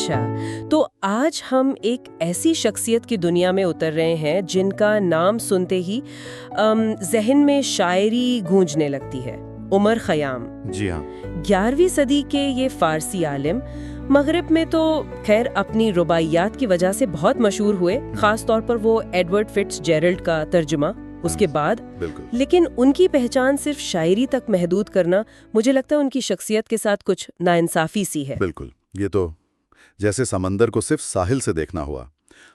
اچھا، تو آج ہم ایک ایسی شخصیت کی دنیا میں اتر رہے ہیں جن کا نام سنتے ہی ذہن میں شاعری گونجنے لگتی ہے۔ عمر خیام۔ جی ہاں۔ 11ویں صدی کے یہ فارسی عالم مغرب میں تو خیر اپنی رباعیات کی وجہ سے بہت مشہور ہوئے، خاص طور پر وہ ایڈورڈ فٹس جیرلڈ کا ترجمہ اس کے بعد، لیکن ان کی پہچان صرف شاعری تک محدود کرنا مجھے لگتا ہے ان کی شخصیت کے ساتھ کچھ ناانصافی سی ہے۔ بالکل، یہ تو جیسے سمندر کو صرف ساحل سے دیکھنا ہوا۔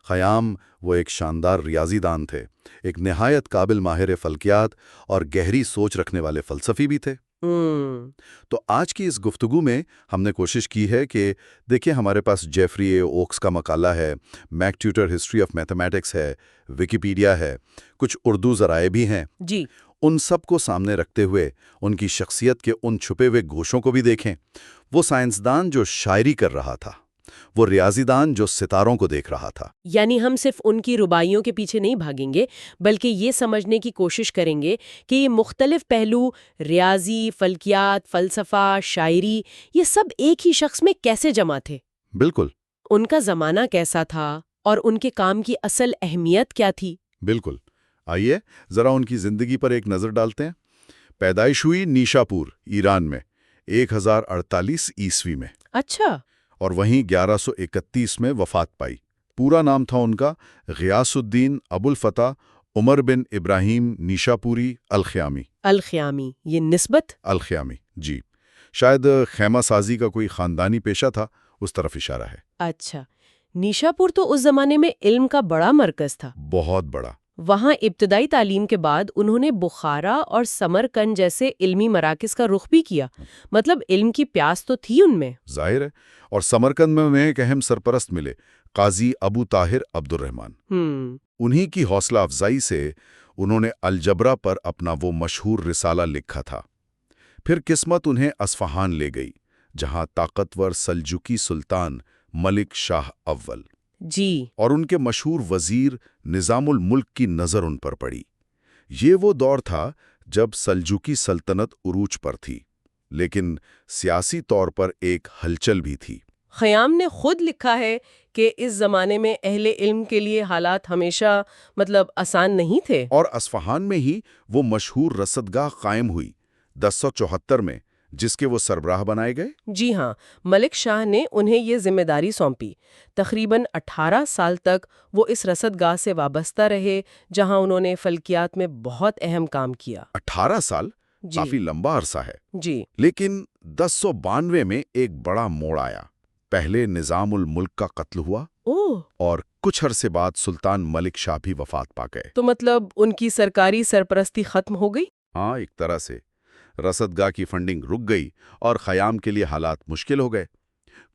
خیام وہ ایک شاندار ریاضی دان تھے، ایک نہایت قابل ماہر فلکیات اور گہری سوچ رکھنے والے فلسفی بھی تھے۔ تو آج کی اس گفتگو میں ہم نے کوشش کی ہے کہ دیکھیں، ہمارے پاس جیفری اے اوکس کا مقالہ ہے، MacTutor history of mathematics ہے، ویکیپیڈیا ہے، کچھ اردو ذرائع بھی ہیں۔ جی، ان سب کو سامنے رکھتے ہوئے ان کی شخصیت کے ان چھپے ہوئے گوشوں کو بھی دیکھیں۔ وہ سائنسدان جو شاعری کر رہا تھا، وہ ریاضی دان جو ستاروں کو دیکھ رہا تھا۔ یعنی ہم صرف ان کی رباعیوں کے پیچھے نہیں بھاگیں گے، بلکہ یہ سمجھنے کی کوشش کریں گے کہ یہ مختلف پہلو، ریاضی، فلکیات، فلسفہ، شاعری، یہ سب ایک ہی شخص میں کیسے جمع تھے۔ بالکل۔ ان کا زمانہ کیسا تھا اور ان کے کام کی اصل اہمیت کیا تھی؟ بالکل، آئیے ذرا ان کی زندگی پر ایک نظر ڈالتے ہیں۔ پیدائش ہوئی نیشاپور، ایران میں 1048 عیسوی میں، اچھا۔ اور وہیں 1131 میں وفات پائی۔ پورا نام تھا ان کا غیاث الدین ابو الفتح عمر بن ابراہیم نیشاپوری الخیامی۔ الخیامی، یہ نسبت؟ الخیامی، جی، شاید خیمہ سازی کا کوئی خاندانی پیشہ تھا، اس طرف اشارہ ہے۔ اچھا، نیشاپور تو اس زمانے میں علم کا بڑا مرکز تھا۔ بہت بڑا۔ وہاں ابتدائی تعلیم کے بعد انہوں نے بخارا اور سمرقند جیسے علمی مراکز کا رخ بھی کیا، مطلب علم کی پیاس تو تھی ان میں۔ ظاہر ہے، اور سمرقند میں انہیں ایک اہم سرپرست ملے، قاضی ابو طاہر عبد الرحمن۔ انہی کی حوصلہ افزائی سے انہوں نے الجبرا پر اپنا وہ مشہور رسالہ لکھا تھا۔ پھر قسمت انہیں اصفہان لے گئی، جہاں طاقتور سلجوقی سلطان ملک شاہ اول جی، اور ان کے مشہور وزیر نظام الملک کی نظر ان پر پڑی۔ یہ وہ دور تھا جب سلجوقی سلطنت عروج پر تھی، لیکن سیاسی طور پر ایک ہلچل بھی تھی۔ خیام نے خود لکھا ہے کہ اس زمانے میں اہل علم کے لیے حالات ہمیشہ آسان نہیں تھے۔ اور اصفہان میں ہی وہ مشہور رصدگاہ قائم ہوئی 1074 میں، جس کے وہ سربراہ بنائے گئے۔ جی ہاں، ملک شاہ نے انہیں یہ ذمہ داری سونپی۔ تقریباً 18 سال تک وہ اس رصدگاہ سے وابستہ رہے، جہاں انہوں نے فلکیات میں بہت اہم کام کیا۔ 18 سال؟ جی، کافی لمبا عرصہ ہے۔ جی، لیکن 1092 میں ایک بڑا موڑ آیا۔ پہلے نظام الملک کا قتل ہوا، اور کچھ عرصے بعد سلطان ملک شاہ بھی وفات پا گئے۔ تو ان کی سرکاری سرپرستی ختم ہو گئی؟ ہاں، ایک طرح سے رصدگاہ کی فنڈنگ رک گئی اور خیام کے لیے حالات مشکل ہو گئے۔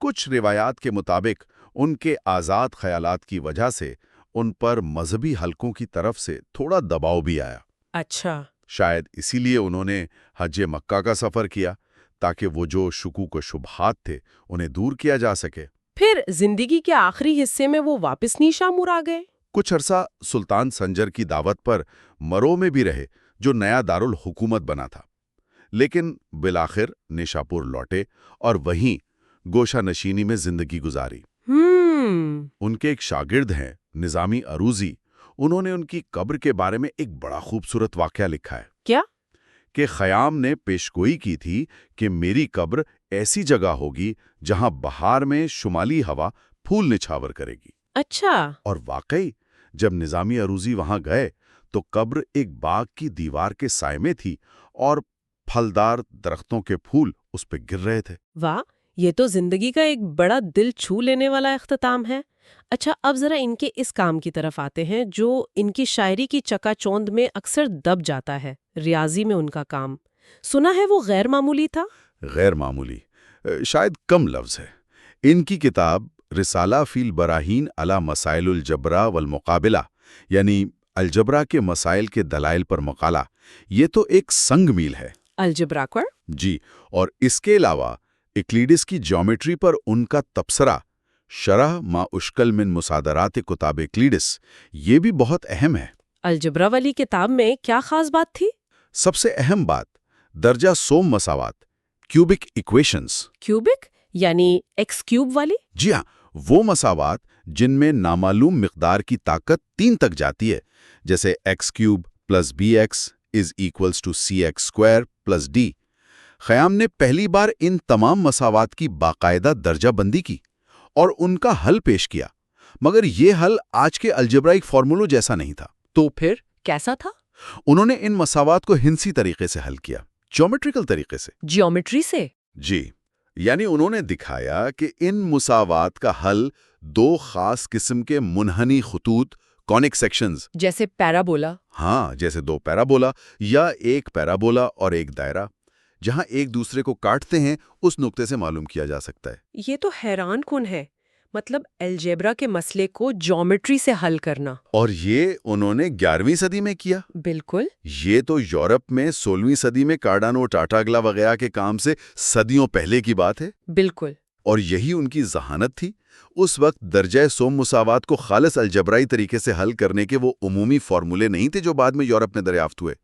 کچھ روایات کے مطابق ان کے آزاد خیالات کی وجہ سے ان پر مذہبی حلقوں کی طرف سے تھوڑا دباؤ بھی آیا۔ اچھا۔ شاید اسی لیے انہوں نے حج مکہ کا سفر کیا، تاکہ وہ جو شکوک و شبہات تھے انہیں دور کیا جا سکے۔ پھر زندگی کے آخری حصے میں وہ واپس نیشاپور آ گئے؟ کچھ عرصہ سلطان سنجر کی دعوت پر مرو میں بھی رہے، جو نیا دارالحکومت بنا تھا، لیکن بالآخر نیشاپور لوٹے اور وہیں گوشہ نشینی میں زندگی گزاری۔ ان کے ایک شاگرد ہیں نظامی عروضی، انہوں نے ان کی قبر کے بارے میں ایک بڑا خوبصورت واقعہ لکھا ہے۔ کیا؟ کہ خیام نے پیشگوئی کی تھی کہ میری قبر ایسی جگہ ہوگی جہاں بہار میں شمالی ہوا پھول نچھاور کرے گی۔ اچھا۔ اور واقعی جب نظامی عروضی وہاں گئے تو قبر ایک باغ کی دیوار کے سائے میں تھی اور پھلدار درختوں کے پھول اس پہ گر رہے تھے۔ واہ، یہ تو زندگی کا ایک بڑا دل چھو لینے والا اختتام ہے۔ اچھا، اب ذرا ان کے اس کام کی طرف آتے ہیں جو ان کی شاعری کی چکا چوند میں اکثر دب جاتا ہے، ریاضی میں ان کا کام۔ سنا ہے وہ غیر معمولی تھا؟ غیر معمولی شاید کم لفظ ہے۔ ان کی کتاب رسالہ فی البراہین علی مسائل الجبرا والمقابلہ، یعنی الجبرا کے مسائل کے دلائل پر مقالہ، یہ تو ایک سنگ میل ہے۔ الجبرا پر؟ جی، اور اس کے علاوہ ایکلیڈس کی جیومیٹری پر ان کا تبصرہ، شرح ما اشکل من مصادرات کتاب ایکلیڈس، یہ بھی بہت اہم ہے۔ الجبرا والی کتاب میں کیا خاص بات تھی؟ سب سے اہم بات درجہ سوم مساوات، کیوبک ایکویشنز۔ کیوبک یعنی ایکس کیوب والی؟ جی ہاں، وہ مساوات جن میں نامعلوم مقدار کی طاقت 3 تک جاتی ہے، جیسے x³ + bx = cx² + d۔ خیام نے پہلی بار ان تمام مساوات کی باقاعدہ درجہ بندی کی اور ان کا حل پیش کیا، مگر یہ حل آج کے الجبرائک فارمولوں جیسا نہیں تھا۔ تو پھر کیسا تھا؟ انہوں نے ان مساوات کو ہندسی طریقے سے حل کیا، جیومیٹریکل طریقے سے۔ جیومیٹری سے؟ جی، یعنی انہوں نے دکھایا کہ ان مساوات کا حل 2 خاص قسم کے منحنی خطوط، کونک سیکشنز، جیسے پیرابولا؟ ہاں، جیسے 2 پیرابولا یا ایک پیرابولا اور ایک دائرہ، جہاں ایک دوسرے کو کاٹتے ہیں، اس نقطے سے معلوم کیا جا سکتا ہے۔ یہ تو حیران کن ہے، مطلب الجبرا کے مسئلے کو جیومیٹری سے حل کرنا۔ اور یہ انہوں نے 11ویں صدی میں کیا۔ بالکل۔ یہ تو یورپ میں 16ویں صدی میں کارڈانو، ٹاٹاگلا وغیرہ کے کام سے صدیوں پہلے کی بات ہے۔ بالکل۔ اور یہی ان کی ذہانت تھی۔ اس وقت درجہ سوم مساوات کو خالص الجبرائی طریقے سے حل کرنے کے وہ عمومی فارمولے نہیں تھے جو بعد میں یورپ میں دریافت ہوئے۔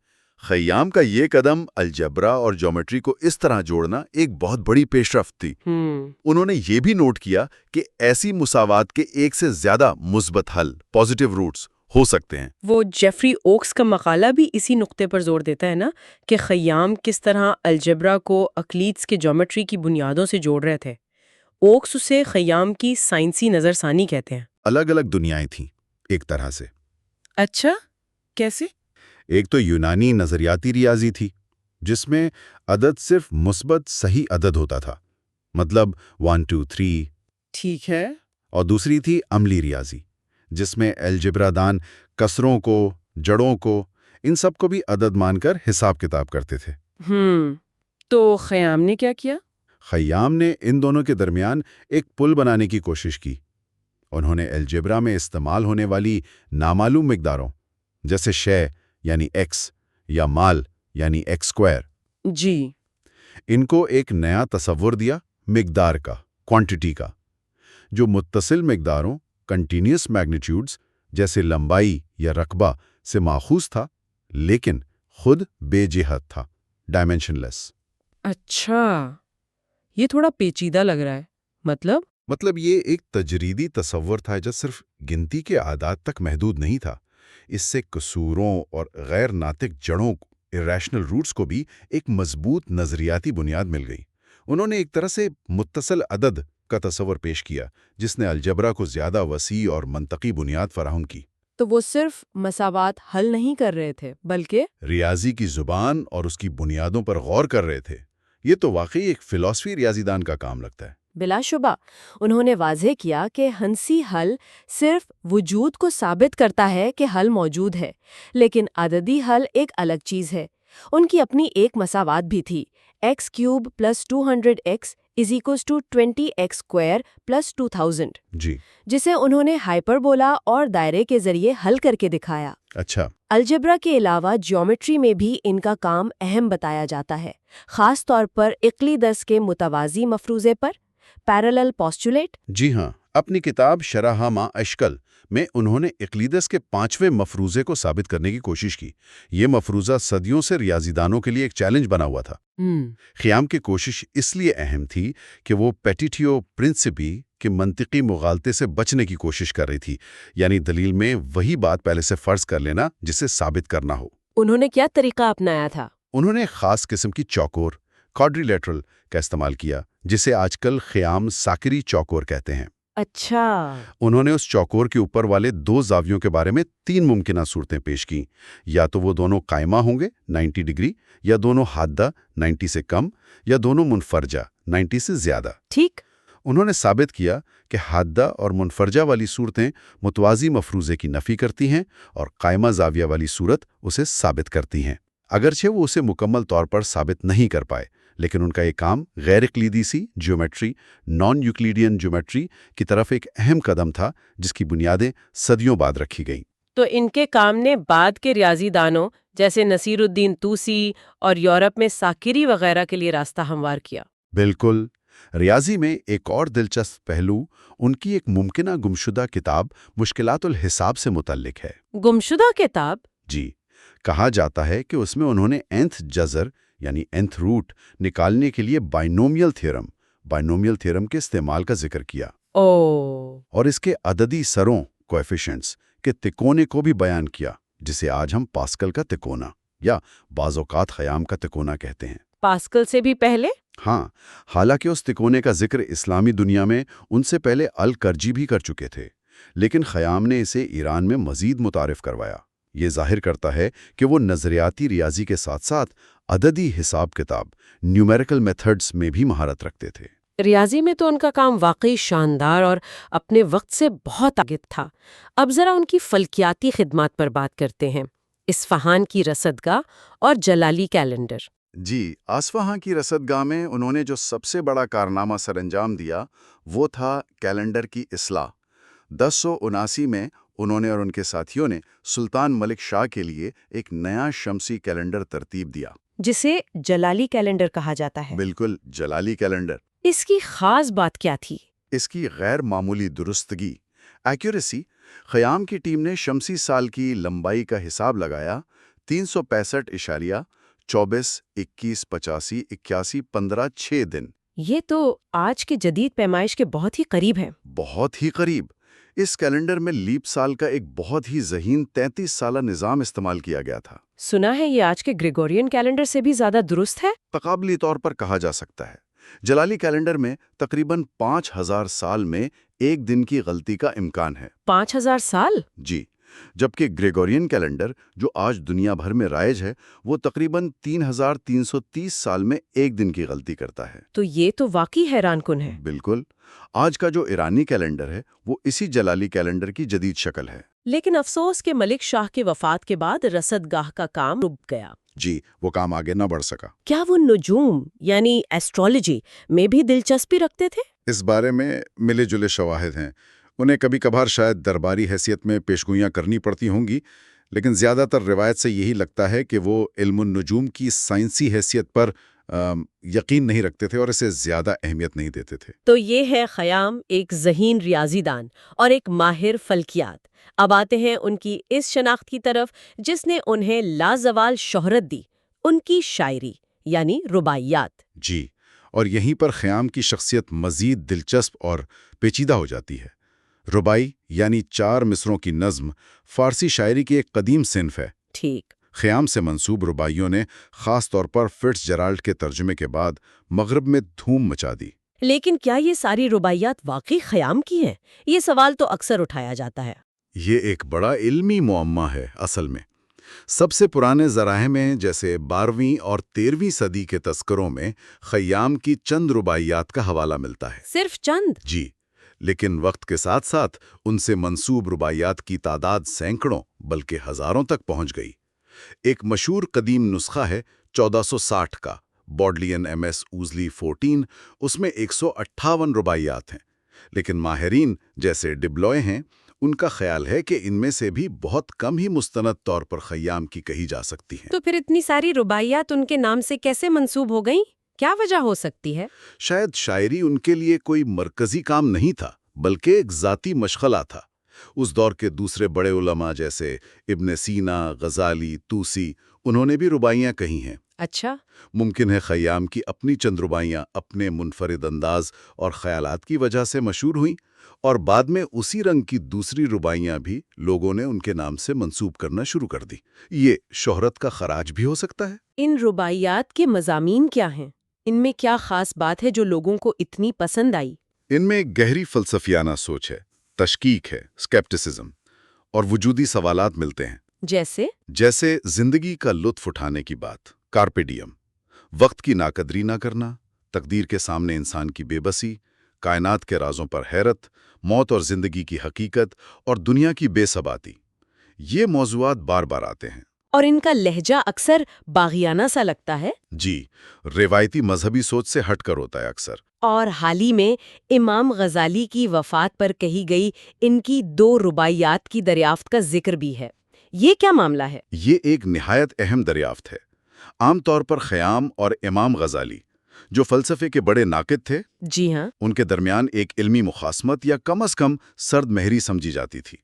خیام کا یہ قدم الجبرا اور جیومیٹری کو اس طرح جوڑنا ایک بہت بڑی پیش رفت تھی۔ انہوں نے یہ بھی نوٹ کیا کہ ایسی مساوات کے ایک سے زیادہ مثبت حل، پازیٹیو روٹس، ہو سکتے ہیں۔ وہ جیفری اوکس کا مقالہ بھی اسی نقطے پر زور دیتا ہے نا، کہ خیام کس طرح الجبرا کو اقلیدس کے جیومیٹری کی بنیادوں سے جوڑ رہے تھے۔ اوکس اسے خیام کی سائنسی نظر ثانی کہتے ہیں۔ الگ الگ دنیایں تھیں ایک طرح سے۔ اچھا، کیسے؟ ایک تو یونانی نظریاتی ریاضی تھی، جس میں عدد صرف مثبت صحیح عدد ہوتا تھا، مطلب 1 2 3۔ ٹھیک ہے۔ اور دوسری تھی عملی ریاضی، جس میں الجبرا دان کسروں کو، جڑوں کو، ان سب کو بھی عدد مان کر حساب کتاب کرتے تھے۔ تو خیام نے کیا کیا؟ خیام نے ان دونوں کے درمیان ایک پل بنانے کی کوشش کی۔ انہوں نے الجبرا میں استعمال ہونے والی نامعلوم مقداروں، جیسے شے یعنی x یا مال یعنی x²، جی، ان کو ایک نیا تصور دیا، مقدار کا، کوانٹٹی کا، جو متصل مقداروں، کنٹینیوس میگنیٹیوڈز جیسے لمبائی یا رقبہ سے ماخوذ تھا، لیکن خود بے جہت تھا، ڈائمینشن لیس۔ اچھا، یہ تھوڑا پیچیدہ لگ رہا ہے۔ مطلب یہ ایک تجریدی تصور تھا جو صرف گنتی کے اعداد تک محدود نہیں تھا۔ اس سے قصوروں اور غیر ناطق جڑوں، irrational روٹس کو بھی ایک مضبوط نظریاتی بنیاد مل گئی۔ انہوں نے ایک طرح سے متصل عدد کا تصور پیش کیا، جس نے الجبرا کو زیادہ وسیع اور منطقی بنیاد فراہم کی۔ تو وہ صرف مساوات حل نہیں کر رہے تھے، بلکہ ریاضی کی زبان اور اس کی بنیادوں پر غور کر رہے تھے۔ یہ تو واقعی ایک فلسفی ریاضی دان کا کام لگتا ہے۔ بلا شبہ انہوں نے واضح کیا کہ ہنسی حل صرف وجود کو ثابت کرتا ہے کہ حل موجود ہے، لیکن عددی حل ایک الگ چیز ہے۔ ان کی اپنی ایک مساوات بھی تھی، x³ + 200x = 20x² + 2000، جی، جسے انہوں نے ہائپربولا اور دائرے کے ذریعے حل کر کے دکھایا۔ اچھا۔ الجبرا کے علاوہ جیومیٹری میں بھی ان کا کام اہم بتایا جاتا ہے، خاص طور پر اقلیدس کے متوازی مفروضے پر، پیرالل پوسٹولیٹ۔ جی ہاں، اپنی کتاب شرح ما اشکل میں انہوں نے اقلیدس کے 5ویں مفروضے کو ثابت کرنے کی کوشش کی۔ یہ مفروضہ صدیوں سے ریاضی دانوں کے لیے ایک چیلنج بنا ہوا تھا۔ خیام کی کوشش اس لیے اہم تھی کہ وہ پیٹیٹیو پرنسپی کے منطقی مغالطے سے بچنے کی کوشش کر رہی تھی، یعنی دلیل میں وہی بات پہلے سے فرض کر لینا جسے ثابت کرنا ہو۔ انہوں نے کیا طریقہ اپنایا تھا؟ انہوں نے خاص قسم کی چوکور، کوڈریلیٹرل کا استعمال کیا، جسے آج کل خیام ساکری چوکور کہتے ہیں۔ اچھا۔ انہوں نے اس چوکور کے اوپر والے 2 زاویوں کے بارے میں 3 ممکنہ صورتیں پیش کیں، یا تو وہ دونوں قائمہ ہوں گے 90 ڈگری، یا دونوں حادہ 90 سے کم، یا دونوں منفرجہ 90 سے زیادہ۔ ٹھیک۔ انہوں نے ثابت کیا کہ حادہ اور منفرجہ والی صورتیں متوازی مفروضے کی نفی کرتی ہیں اور قائمہ زاویہ والی صورت اسے ثابت کرتی ہیں۔ اگرچہ وہ اسے مکمل طور پر ثابت نہیں کر پائے، لیکن ان کا یہ کام غیر اقلیدی سی جیومیٹری، نان یوکلیڈین جیومیٹری کی طرف ایک اہم قدم تھا، جس کی بنیادیں صدیوں بعد رکھی گئیں۔ تو ان کے کام نے بعد کے ریاضی دانوں جیسے نصیر الدین طوسی اور یورپ میں ساکری وغیرہ کے لیے راستہ ہموار کیا۔ بالکل۔ ریاضی میں ایک اور دلچسپ پہلو ان کی ایک ممکنہ گمشدہ کتاب مشکلات الحساب سے متعلق ہے۔ گمشدہ کتاب؟ جی، کہا جاتا ہے کہ اس میں انہوں نے nth جذر یعنی nth روٹ نکالنے کے لیے بائنومیل تھیورم کے استعمال کا ذکر کیا۔ او اور اس کے عددی سروں کویفیشنٹس کے تکونے کو بھی بیان کیا، جسے آج ہم پاسکل کا تکونا یا بعض اوقات خیام کا تکونا کہتے ہیں۔ پاسکل سے بھی پہلے؟ ہاں، حالانکہ اس تکونے کا ذکر اسلامی دنیا میں ان سے پہلے الکرجی بھی کر چکے تھے، لیکن خیام نے اسے ایران میں مزید متعارف کروایا۔ یہ ظاہر کرتا ہے کہ وہ نظریاتی ریاضی کے ساتھ ساتھ عددی حساب کتاب نیومیریکل میتھڈز میں بھی مہارت رکھتے تھے۔ ریاضی میں تو ان کا کام واقعی شاندار اور اپنے وقت سے بہت آگے تھا۔ اب ذرا ان کی فلکیاتی خدمات پر بات کرتے ہیں۔ اصفہان کی رصدگاہ اور جلالی کیلنڈر۔ جی، اصفہان کی رصدگاہ میں انہوں نے جو سب سے بڑا کارنامہ سر انجام دیا وہ تھا کیلنڈر کی اصلاح۔ 1079 میں انہوں نے اور ان کے ساتھیوں نے سلطان ملک شاہ کے لیے ایک نیا شمسی کیلنڈر ترتیب دیا، جسے جلالی کیلنڈر کہا جاتا ہے۔ بالکل جلالی کیلنڈر۔ اس کی خاص بات کیا تھی؟ اس کی غیر معمولی درستگی، ایکیوریسی۔ خیام کی ٹیم نے شمسی سال کی لمبائی کا حساب لگایا، 365/24/21/85/81/15 6 دن۔ یہ تو آج کے جدید پیمائش کے بہت ہی قریب ہے۔ بہت ہی قریب۔ اس کیلنڈر میں لیپ سال کا ایک بہت ہی ذہین 33 سالہ نظام استعمال کیا گیا تھا۔ سنا ہے یہ آج کے گریگورین کیلنڈر سے بھی زیادہ درست ہے؟ تقابلی طور پر کہا جا سکتا ہے۔ جلالی کیلنڈر میں تقریباً 5000 سال میں ایک دن کی غلطی کا امکان ہے۔ 5000 سال؟ جی، جبکہ گریگورین کیلنڈر جو آج دنیا بھر میں رائج ہے وہ تقریباً 3330 سال میں ایک دن کی غلطی کرتا ہے۔ تو یہ تو واقعی حیران کن ہے۔ بالکل۔ آج کا جو ایرانی کیلنڈر ہے وہ اسی جلالی کیلنڈر کی جدید شکل ہے۔ لیکن افسوس کہ ملک شاہ کی وفات کے بعد رصدگاہ کا کام رک گیا۔ جی، وہ کام آگے نہ بڑھ سکا۔ کیا وہ نجوم یعنی ایسٹرولوجی میں بھی دلچسپی رکھتے تھے؟ اس بارے میں ملے جلے شواہد ہیں۔ انہیں کبھی کبھار شاید درباری حیثیت میں پیشگوئیاں کرنی پڑتی ہوں گی، لیکن زیادہ تر روایت سے یہی لگتا ہے کہ وہ علم النجوم کی سائنسی حیثیت پر یقین نہیں رکھتے تھے اور اسے زیادہ اہمیت نہیں دیتے تھے۔ تو یہ ہے خیام، ایک ذہین ریاضی دان اور ایک ماہر فلکیات۔ اب آتے ہیں ان کی اس شناخت کی طرف جس نے انہیں لازوال شہرت دی، ان کی شاعری یعنی رباعیات۔ جی، اور یہیں پر خیام کی شخصیت مزید دلچسپ اور پیچیدہ ہو جاتی ہے۔ رباعی یعنی 4 مصروں کی نظم فارسی شاعری کی ایک قدیم صنف ہے۔ ٹھیک۔ خیام سے منسوب رباعیوں نے خاص طور پر فٹز جرالڈ کے ترجمے کے بعد مغرب میں دھوم مچا دی۔ لیکن کیا یہ ساری رباعیات واقعی خیام کی ہیں؟ یہ سوال تو اکثر اٹھایا جاتا ہے۔ یہ ایک بڑا علمی معمہ ہے اصل میں۔ سب سے پرانے ذرائع میں جیسے 12ویں اور 13ویں صدی کے تذکروں میں خیام کی چند رباعیات کا حوالہ ملتا ہے۔ صرف چند؟ جی، لیکن وقت کے ساتھ ساتھ ان سے منسوب رباعیات کی تعداد سینکڑوں بلکہ ہزاروں تک پہنچ گئی۔ ایک مشہور قدیم نسخہ ہے 1460 کا، بوڈلین MS اوزلی 14، اس میں 158 رباعیات ہیں، لیکن ماہرین جیسے ڈبلوئے ہیں ان کا خیال ہے کہ ان میں سے بھی بہت کم ہی مستند طور پر خیام کی کہی جا سکتی ہیں۔ تو پھر اتنی ساری رباعیات ان کے نام سے کیسے منسوب ہو گئیں؟ کیا وجہ ہو سکتی ہے؟ شاید شاعری ان کے لیے کوئی مرکزی کام نہیں تھا بلکہ ایک ذاتی مشغلہ تھا۔ اس دور کے دوسرے بڑے علماء جیسے ابن سینا، غزالی، توسی، انہوں نے بھی رباعیاں کہی ہیں۔ اچھا۔ ممکن ہے خیام کی اپنی چند رباعیاں اپنے منفرد انداز اور خیالات کی وجہ سے مشہور ہوئیں، اور بعد میں اسی رنگ کی دوسری رباعیاں بھی لوگوں نے ان کے نام سے منسوب کرنا شروع کر دی۔ یہ شہرت کا خراج بھی ہو سکتا ہے۔ ان رباعیات کے مضامین کیا ہیں؟ ان میں کیا خاص بات ہے جو لوگوں کو اتنی پسند آئی؟ ان میں گہری فلسفیانہ سوچ ہے، تشکیک ہے، اسکیپٹسزم، اور وجودی سوالات ملتے ہیں۔ جیسے زندگی کا لطف اٹھانے کی بات، کارپے ڈیم، وقت کی ناقدری نہ کرنا، تقدیر کے سامنے انسان کی بے بسی، کائنات کے رازوں پر حیرت، موت اور زندگی کی حقیقت اور دنیا کی بے ثباتی۔ یہ موضوعات بار بار آتے ہیں۔ اور ان کا لہجہ اکثر باغیانہ سا لگتا ہے۔ جی، روایتی مذہبی سوچ سے ہٹ کر ہوتا ہے اکثر۔ اور حال ہی میں امام غزالی کی وفات پر کہی گئی ان کی 2 رباعیات کی دریافت کا ذکر بھی ہے۔ یہ کیا معاملہ ہے؟ یہ ایک نہایت اہم دریافت ہے۔ عام طور پر خیام اور امام غزالی، جو فلسفے کے بڑے ناقد تھے، جی ہاں، ان کے درمیان ایک علمی مخاصمت یا کم از کم سرد مہری سمجھی جاتی تھی۔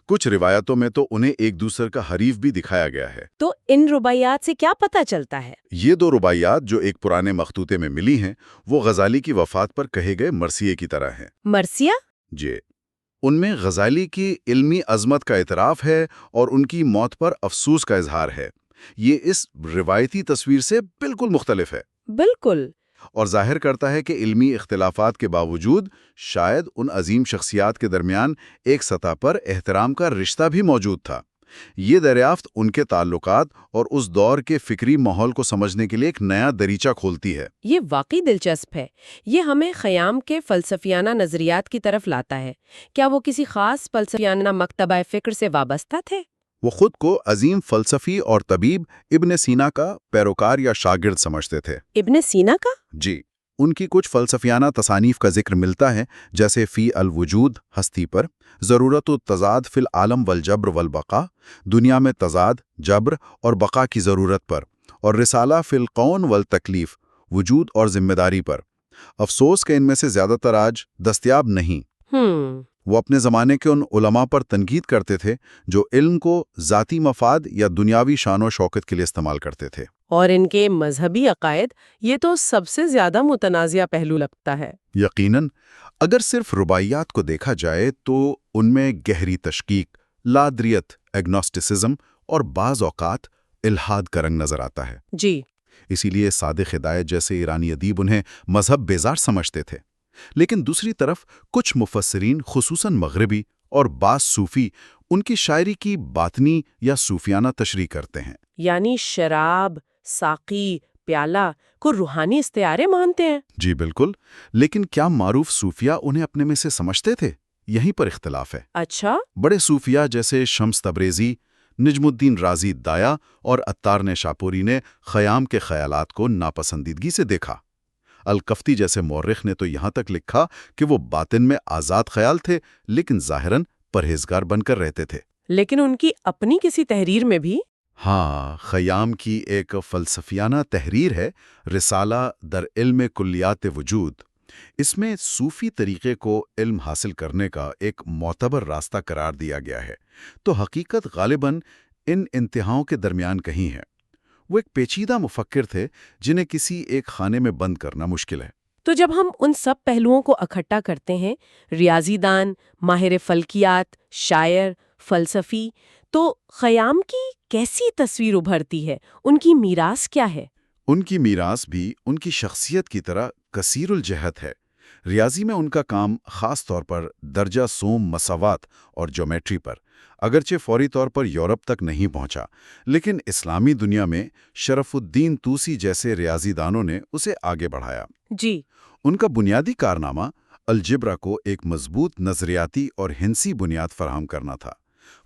کچھ روایتوں میں تو انہیں ایک دوسرے کا حریف بھی دکھایا گیا ہے۔ تو ان رباعیات سے کیا پتہ چلتا ہے؟ یہ 2 رباعیات جو ایک پرانے مخطوطے میں ملی ہیں وہ غزالی کی وفات پر کہے گئے مرثیے کی طرح ہیں۔ مرثیہ؟ جی، ان میں غزالی کی علمی عظمت کا اعتراف ہے اور ان کی موت پر افسوس کا اظہار ہے۔ یہ اس روایتی تصویر سے بالکل مختلف ہے بالکل۔ اور ظاہر کرتا ہے کہ علمی اختلافات کے باوجود شاید ان عظیم شخصیات کے درمیان ایک سطح پر احترام کا رشتہ بھی موجود تھا۔ یہ دریافت ان کے تعلقات اور اس دور کے فکری ماحول کو سمجھنے کے لیے ایک نیا دریچہ کھولتی ہے۔ یہ واقعی دلچسپ ہے۔ یہ ہمیں خیام کے فلسفیانہ نظریات کی طرف لاتا ہے۔ کیا وہ کسی خاص فلسفیانہ مکتبہ فکر سے وابستہ تھے؟ وہ خود کو عظیم فلسفی اور طبیب ابن سینا کا پیروکار یا شاگرد سمجھتے تھے۔ ابن سینا کا؟ جی، ان کی کچھ فلسفیانہ تصانیف کا ذکر ملتا ہے، جیسے فی الوجود ہستی پر، ضرورت و تضاد فی العالم والجبر والبقاء، دنیا میں تضاد، جبر اور بقا کی ضرورت پر، اور رسالہ فی القون والتکلیف، وجود اور ذمہ داری پر۔ افسوس کہ ان میں سے زیادہ تر آج دستیاب نہیں۔ وہ اپنے زمانے کے ان علماء پر تنقید کرتے تھے جو علم کو ذاتی مفاد یا دنیاوی شان و شوکت کے لیے استعمال کرتے تھے۔ اور ان کے مذہبی عقائد، یہ تو سب سے زیادہ متنازع پہلو لگتا ہے۔ یقیناً، اگر صرف رباعیات کو دیکھا جائے تو ان میں گہری تشکیک، لادریت، ایگنوسٹسزم اور بعض اوقات الحاد کا رنگ نظر آتا ہے۔ جی، اسی لیے صادق ہدایت جیسے ایرانی ادیب انہیں مذہب بیزار سمجھتے تھے۔ لیکن دوسری طرف کچھ مفسرین، خصوصاً مغربی اور بعض صوفی، ان کی شاعری کی باطنی یا صوفیانہ تشریح کرتے ہیں۔ یعنی شراب، ساقی، پیالہ کو روحانی استعارے مانتے ہیں؟ جی بالکل، لیکن کیا معروف صوفیہ انہیں اپنے میں سے سمجھتے تھے؟ یہیں پر اختلاف ہے۔ اچھا۔ بڑے صوفیہ جیسے شمس تبریزی، نجم الدین رازی دایا اور عطار نشاپوری نے خیام کے خیالات کو ناپسندیدگی سے دیکھا۔ الکفتی جیسے مورخ نے تو یہاں تک لکھا کہ وہ باطن میں آزاد خیال تھے لیکن ظاہراً پرہیزگار بن کر رہتے تھے۔ لیکن ان کی اپنی کسی تحریر میں بھی؟ ہاں، خیام کی ایک فلسفیانہ تحریر ہے، رسالہ در علم کلیات وجود۔ اس میں صوفی طریقے کو علم حاصل کرنے کا ایک معتبر راستہ قرار دیا گیا ہے، تو حقیقت غالباً ان انتہاؤں کے درمیان کہیں ہے۔ وہ ایک پیچیدہ مفکر تھے جنہیں کسی ایک خانے میں بند کرنا مشکل ہے۔ تو جب ہم ان سب پہلوؤں کو اکٹھا کرتے ہیں، ریاضی دان، ماہر فلکیات، شاعر، فلسفی، تو خیام کی کیسی تصویر ابھرتی ہے؟ ان کی میراث کیا ہے؟ ان کی میراث بھی ان کی شخصیت کی طرح کثیر الجہت ہے۔ ریاضی میں ان کا کام خاص طور پر درجہ سوم مساوات اور جیومیٹری پر، اگرچہ فوری طور پر یورپ تک نہیں پہنچا، لیکن اسلامی دنیا میں شرف الدین طوسی جیسے ریاضی دانوں نے اسے آگے بڑھایا۔ جی۔ ان کا بنیادی کارنامہ الجبرا کو ایک مضبوط نظریاتی اور ہندسی بنیاد فراہم کرنا تھا۔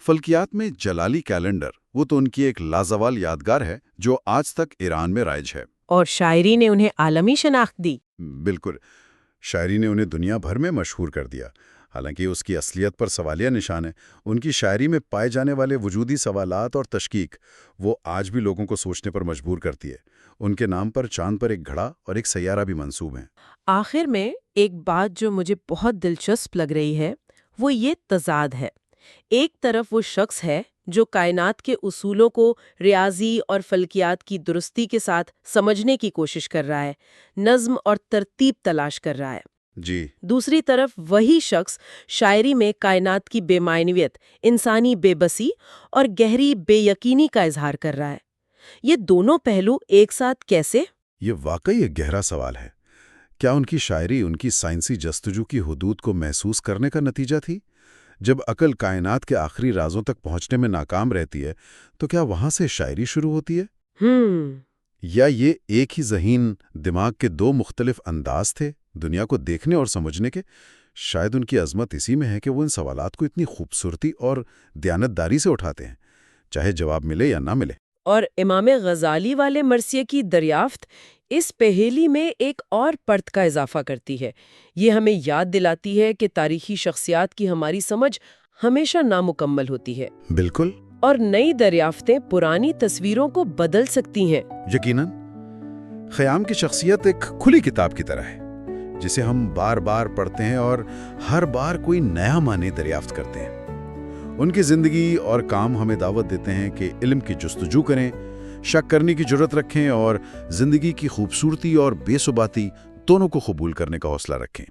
فلکیات میں جلالی کیلنڈر، وہ تو ان کی ایک لازوال یادگار ہے جو آج تک ایران میں رائج ہے۔ اور شاعری نے انہیں عالمی شناخت دی۔ بالکل، شاعری نے انہیں دنیا بھر میں مشہور کر دیا۔ حالانکہ اس کی اصلیت پر سوالیہ نشان ہے۔ ان کی شاعری میں پائے جانے والے وجودی سوالات اور تشکیک وہ آج بھی لوگوں کو سوچنے پر مجبور کرتی ہے۔ ان کے نام پر چاند پر ایک گھڑا اور ایک سیارہ بھی منسوب ہیں۔ آخر میں ایک بات جو مجھے بہت دلچسپ لگ رہی ہے وہ یہ تضاد ہے۔ ایک طرف وہ شخص ہے جو کائنات کے اصولوں کو ریاضی اور فلکیات کی درستی کے ساتھ سمجھنے کی کوشش کر رہا ہے، نظم اور ترتیب تلاش کر رہا ہے۔ جی۔ دوسری طرف وہی شخص شاعری میں کائنات کی بے معنویت، انسانی بے بسی اور گہری بے یقینی کا اظہار کر رہا ہے۔ یہ دونوں پہلو ایک ساتھ کیسے؟ یہ واقعی ایک گہرا سوال ہے۔ کیا ان کی شاعری ان کی سائنسی جستجو کی حدود کو محسوس کرنے کا نتیجہ تھی؟ جب عقل کائنات کے آخری رازوں تک پہنچنے میں ناکام رہتی ہے تو کیا وہاں سے شاعری شروع ہوتی ہے؟ یا یہ ایک ہی ذہین دماغ کے دو مختلف انداز تھے دنیا کو دیکھنے اور سمجھنے کے؟ شاید ان کی عظمت اسی میں ہے کہ وہ ان سوالات کو اتنی خوبصورتی اور دیانتداری سے اٹھاتے ہیں، چاہے جواب ملے یا نہ ملے۔ اور امام غزالی والے مرثیے کی دریافت اس پہیلی میں ایک اور پرت کا اضافہ کرتی ہے۔ یہ ہمیں یاد دلاتی ہے کہ تاریخی شخصیات کی ہماری سمجھ ہمیشہ نامکمل ہوتی ہے۔ بالکل۔ اور نئی دریافتیں پرانی تصویروں کو بدل سکتی ہیں۔ یقیناً، خیام کی شخصیت ایک کھلی کتاب کی طرح ہے جسے ہم بار بار پڑھتے ہیں اور ہر بار کوئی نیا معنی دریافت کرتے ہیں۔ ان کی زندگی اور کام ہمیں دعوت دیتے ہیں کہ علم کی جستجو کریں، شک کرنے کی جرت رکھیں اور زندگی کی خوبصورتی اور بے ثباتی دونوں کو قبول کرنے کا حوصلہ رکھیں۔